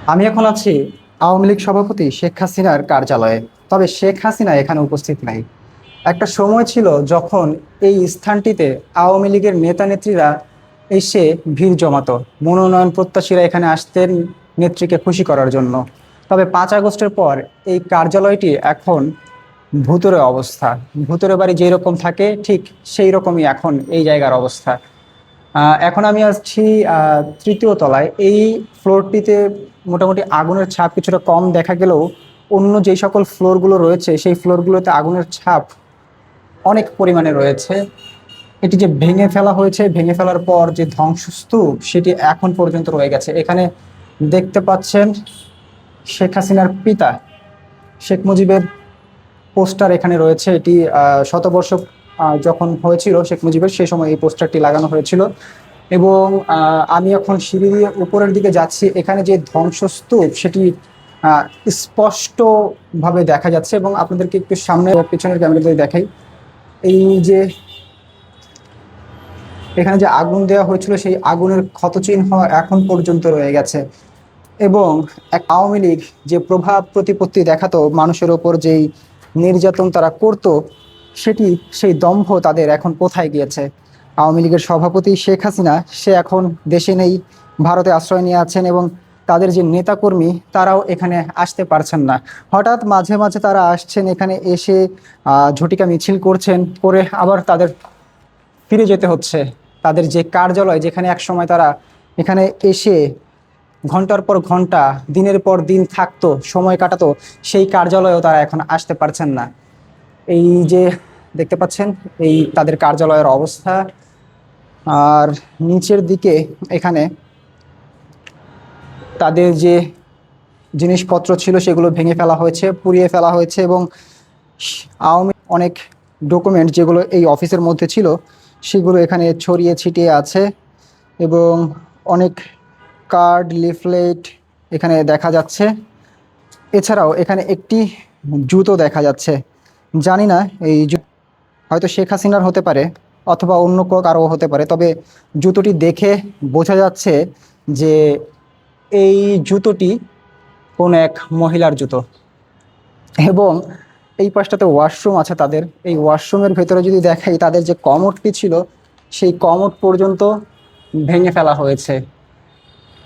আমি এখন আছি আওয়ামী লীগ সভাপতি শেখ হাসিনার কার্যালয়ে। তবে শেখ হাসিনা এখানে উপস্থিত নাই। একটা সময় ছিল যখন এই স্থানটিতে আওয়ামী লীগের নেতা নেত্রীরা এসে ভিড় জমাতো, মনোনয়ন প্রত্যাশীরা এখানে আসতেন নেত্রীকে খুশি করার জন্য। তবে 5 আগস্টের পর এই কার্যালয়টি এখন ভূতুরে অবস্থা। ভূতুরে বাড়ি যেরকম থাকে ঠিক সেই রকমই এখন এই জায়গার অবস্থা। এখন আমি আছি তৃতীয় তলায়। এই ফ্লোরটিতে মোটামুটি আগুনের ছাপ কিছুটা কম দেখা গেলেও অন্য যেই সকল ফ্লোরগুলো রয়েছে সেই ফ্লোরগুলোতে আগুনের ছাপ অনেক পরিমাণে রয়েছে। এটি যে ভেঙে ফেলা হয়েছে, ভেঙে ফেলার পর যে ধ্বংসস্তূপ সেটি এখন পর্যন্ত রয়ে গেছে। এখানে দেখতে পাচ্ছেন শেখ হাসিনার পিতা শেখ মুজিবের পোস্টার এখানে রয়েছে। এটি শতবর্ষ যখন হয়েছিল শেখ মুজিবের, সেই সময় এই পোস্টারটি লাগানো হয়েছিল। এবং আমি এখন সিঁড়ি দিয়ে উপরের দিকে যাচ্ছি। এখানে যে ধ্বংসস্তূপ সেটি আহ, স্পষ্টভাবে দেখা যাচ্ছে এবং আপনাদেরকে একটু সামনে পেছনের ক্যামেরাতে দেখাই। এই যে এখানে যে আগুন দেওয়া হয়েছিল সেই আগুনের ক্ষতচিহ্ন এখন পর্যন্ত রয়ে গেছে। এবং এক আওয়ামী লীগ যে প্রভাব প্রতিপত্তি দেখাতো, মানুষের ওপর যেই নির্যাতন তারা করত, সেটি সেই দম্ভ তাদের এখন কোথায় গিয়েছে? আওয়ামী লীগের সভাপতি শেখ হাসিনা সে এখন দেশে নেই, ভারতে আশ্রয় নিয়ে আছেন এবং তাদের যে নেতাকর্মী তারাও এখানে আসতে পারছেন না। হঠাৎ মাঝে মাঝে তারা আসছেন, এখানে এসে ঝটিকা মিছিল করছেন, করে আবার তাদের ফিরে যেতে হচ্ছে। তাদের যে কার্যালয়, যেখানে এক সময় তারা এখানে এসে ঘন্টার পর ঘন্টা দিনের পর দিন থাকতো, সময় কাটাতো, সেই কার্যালয়েও তারা এখন আসতে পারছেন না। এই যে দেখতে পাচ্ছেন এই তাদের কার্যালয়ের অবস্থা। আর নিচের দিকে এখানে তাদের যে জিনিসপত্র ছিল সেগুলো ভেঙে ফেলা হয়েছে, পুড়িয়ে ফেলা হয়েছে এবং আওয়ামী অনেক ডকুমেন্ট যেগুলো এই অফিসের মধ্যে ছিল সেগুলো এখানে ছড়িয়ে ছিটিয়ে আছে। এবং অনেক কার্ড, লিফলেট এখানে দেখা যাচ্ছে। এছাড়াও এখানে একটি জুতো দেখা যাচ্ছে। জানি না এই হয়তো শেখ হাসিনার হতে পারে অথবা অন্য কারো হতে পারে, তবে জুতোটি দেখে বোঝা যাচ্ছে যে এই জুতোটি কোন এক মহিলার জুতো। এবং এই পাশটাতে ওয়াশরুম আছে তাদের। এই ওয়াশরুমের ভেতরে যদি দেখাই, তাদের যে কমোডটি ছিল সেই কমোড পর্যন্ত ভেঙে ফেলা হয়েছে।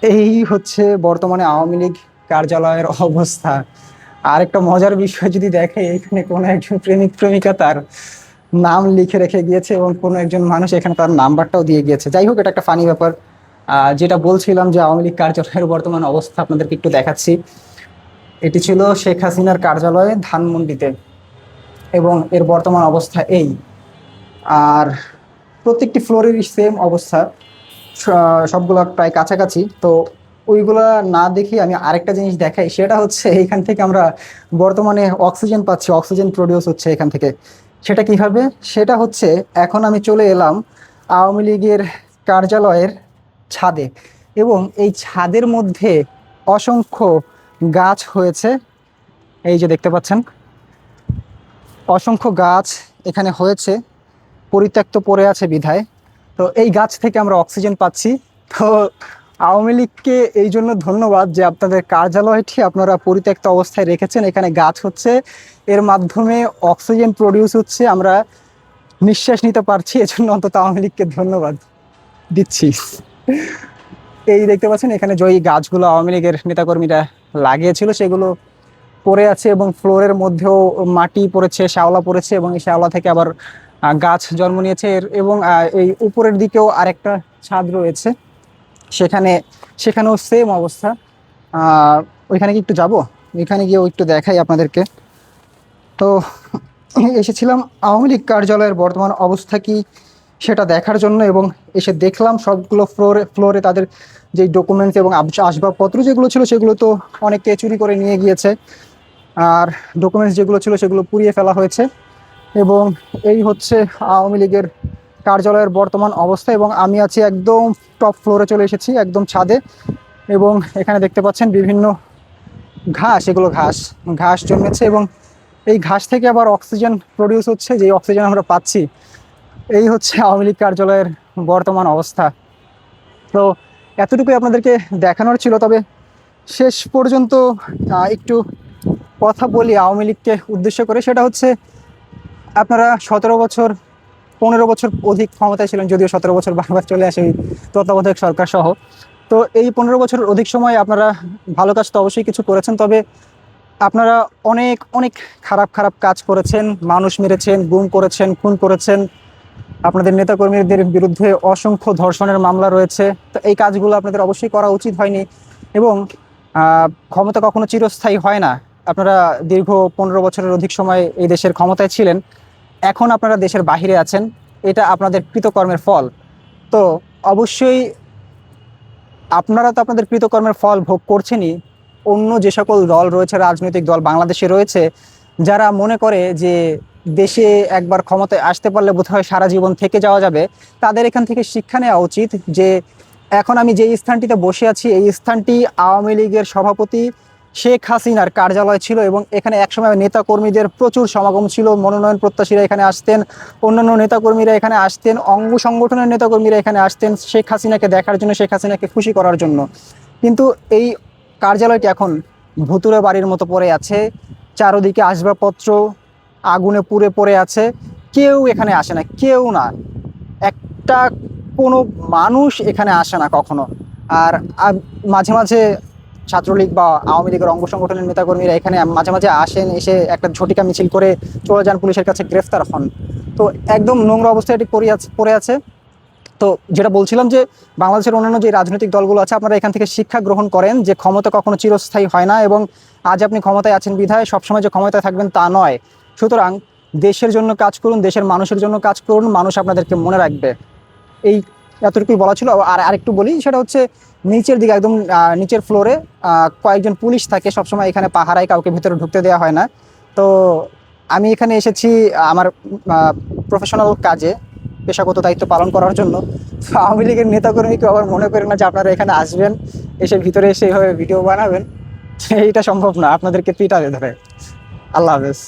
এই হচ্ছে বর্তমানে আওয়ামী লীগ কার্যালয়ের অবস্থা। আর একটা মজার বিষয় যদি দেখে, এখানে কোনো একজন প্রেমিক প্রেমিকা তার নাম লিখে রেখে গিয়েছে এবং কোনো একজন মানুষ এখানে তার নাম্বারটাও দিয়ে গিয়েছে। যাই হোক, এটা একটা ফানি ব্যাপার। যেটা বলছিলাম যে আওয়ামী লীগ কার্যালয়ের বর্তমান অবস্থা আপনাদেরকে একটু দেখাচ্ছি। এটি ছিল শেখ হাসিনার কার্যালয়ে ধানমন্ডিতে এবং এর বর্তমান অবস্থা এই। আর প্রত্যেকটি ফ্লোরেরই সেম অবস্থা, সবগুলো প্রায় কাছাকাছি। তো ওইগুলা না দেখে আমি আরেকটা জিনিস দেখাই, সেটা হচ্ছে এখান থেকে আমরা বর্তমানে অক্সিজেন পাচ্ছি, অক্সিজেন প্রডিউস হচ্ছে এখান থেকে। সেটা কিভাবে? সেটা হচ্ছে এখন আমি চলে এলাম আওয়ামী লীগের কার্যালয়ের ছাদে এবং এই ছাদের মধ্যে অসংখ্য গাছ হয়েছে। এই যে দেখতে পাচ্ছেন অসংখ্য গাছ এখানে হয়েছে, পরিত্যক্ত পড়ে আছে বিধায়। তো এই গাছ থেকে আমরা অক্সিজেন পাচ্ছি। তো আওয়ামী লীগকে এই জন্য ধন্যবাদ যে আপনাদের কার্যালয়টি আপনারা পরিত্যক্ত অবস্থায় রেখেছেন, এখানে গাছ হচ্ছে, এর মাধ্যমে অক্সিজেন প্রডিউস হচ্ছে, আমরা নিঃশ্বাস নিতে পারছি। এজন্য অন্তত আওয়ামী লীগকে ধন্যবাদ দিচ্ছি। এই দেখতে পাচ্ছেন এখানে যে গাছগুলো আওয়ামী লীগের নেতাকর্মীরা লাগিয়েছিল সেগুলো পড়ে আছে এবং ফ্লোরের মধ্যেও মাটি পড়েছে, শ্যাওলা পড়েছে এবং এই শ্যাওলা থেকে আবার গাছ জন্ম নিয়েছে। এবং এই উপরের দিকেও আরেকটা ছাদ রয়েছে, সেখানেও সেম অবস্থা। ওইখানে কি একটু যাব, ওইখানে গিয়েও একটু দেখাই আপনাদেরকে। তো এসেছিলাম আওয়ামী লীগ কার্যালয়ের বর্তমান অবস্থা কি সেটা দেখার জন্য এবং এসে দেখলাম সবগুলো ফ্লোরে ফ্লোরে তাদের যে ডকুমেন্টস এবং আসবাবপত্র যেগুলো ছিল সেগুলো তো অনেকে চুরি করে নিয়ে গিয়েছে। আর ডকুমেন্টস যেগুলো ছিল সেগুলো পুড়িয়ে ফেলা হয়েছে। এবং এই হচ্ছে আওয়ামী লীগের কার্যালয়ের বর্তমান অবস্থা। এবং আমি আছি একদম টপ ফ্লোরে, চলে এসেছি একদম ছাদে। এবং এখানে দেখতে পাচ্ছেন বিভিন্ন ঘাস, এগুলো ঘাস ঘাস জন্মেছে এবং এই ঘাস থেকে আবার অক্সিজেন প্রডিউস হচ্ছে, যে অক্সিজেন আমরা পাচ্ছি। এই হচ্ছে আওয়ামী লীগ কার্যালয়ের বর্তমান অবস্থা। তো এতটুকুই আপনাদেরকে দেখানোর ছিল। তবে শেষ পর্যন্ত একটু কথা বলি আওয়ামী লীগকে উদ্দেশ্য করে, সেটা হচ্ছে আপনারা 17 বছর 15 বছর অধিক ক্ষমতায় ছিলেন, যদিও 17 বছর বারবার চলে আসে এই তত্ত্বাবধায়ক সরকার সহ। তো এই 15 বছরের অধিক সময় আপনারা ভালো কাজ তো অবশ্যই কিছু করেছেন, তবে আপনারা অনেক অনেক খারাপ খারাপ কাজ করেছেন, মানুষ মেরেছেন, গুম করেছেন, খুন করেছেন, আপনাদের নেতাকর্মীদের বিরুদ্ধে অসংখ্য ধর্ষণের মামলা রয়েছে। তো এই কাজগুলো আপনাদের অবশ্যই করা উচিত হয়নি, এবং ক্ষমতা কখনো চিরস্থায়ী হয় না। আপনারা দীর্ঘ 15 বছরের অধিক সময় এই দেশের ক্ষমতায় ছিলেন, এখন আপনারা দেশের বাহিরে আছেন, এটা আপনাদের কৃতকর্মের ফল। তো অবশ্যই আপনারা তো আপনাদের কৃতকর্মের ফল ভোগ করছেনই। অন্য যে সকল দল রয়েছে, রাজনৈতিক দল বাংলাদেশে রয়েছে, যারা মনে করে যে দেশে একবার ক্ষমতায় আসতে পারলে বোধহয় সারা জীবন থেকে যাওয়া যাবে, তাদের এখান থেকে শিক্ষা নেওয়া উচিত যে এখন আমি যে স্থানটিতে বসে আছি, এই স্থানটি আওয়ামী লীগের সভাপতি শেখ হাসিনার কার্যালয় ছিল, এবং এখানে একসময় নেতা কর্মীদের প্রচুর সমাগম ছিল, মনোনয়ন প্রত্যাশীরা এখানে আসতেন, অন্যান্য নেতাকর্মীরা এখানে আসতেন, অঙ্গ সংগঠনের নেতাকর্মীরা এখানে আসতেন শেখ হাসিনাকে দেখার জন্য, শেখ হাসিনাকে খুশি করার জন্য। কিন্তু এই কার্যালয়টি এখন ভুতুড়ে বাড়ির মতো পড়ে আছে, চারদিকে আসবাবপত্র আগুনে পুড়ে পড়ে আছে, কেউ এখানে আসে না, কেউ না, একটা কোনো মানুষ এখানে আসে না কখনো। আর মাঝে মাঝে ছাত্রলীগ বা আওয়ামী লীগের অঙ্গ সংগঠনের নেতাকর্মীরা এখানে মাঝে মাঝে আসেন, এসে একটা ঝটিকা মিছিল করে চলে যান, পুলিশের কাছে গ্রেফতার হন। তো একদম নোংরা অবস্থায় এটি পড়ে আছে। তো যেটা বলছিলাম যে বাংলাদেশের অন্যান্য যে রাজনৈতিক দলগুলো আছে, আপনারা এখান থেকে শিক্ষা গ্রহণ করেন যে ক্ষমতা কখনো চিরস্থায়ী হয় না, এবং আজ আপনি ক্ষমতায় আছেন বিধায় সবসময় যে ক্ষমতায় থাকবেন তা নয়। সুতরাং দেশের জন্য কাজ করুন, দেশের মানুষের জন্য কাজ করুন, মানুষ আপনাদেরকে মনে রাখবে। এই এতটুকুই বলা ছিল। আর আরেকটু বলি, সেটা হচ্ছে নিচের দিকে একদম নিচের ফ্লোরে কয়েকজন পুলিশ থাকে সবসময়, এখানে পাহারায়, কাউকে ভিতরে ঢুকতে দেওয়া হয় না। তো আমি এখানে এসেছি আমার প্রফেশনাল কাজে, পেশাগত দায়িত্ব পালন করার জন্য। তো আওয়ামী লীগের নেতাকর্মীকে আবার মনে করেন না যে আপনারা এখানে আসবেন, এসে ভিতরে এসে এইভাবে ভিডিও বানাবেন, এইটা সম্ভব না, আপনাদেরকে পিটাবে ধরে। আল্লাহ হাফেজ।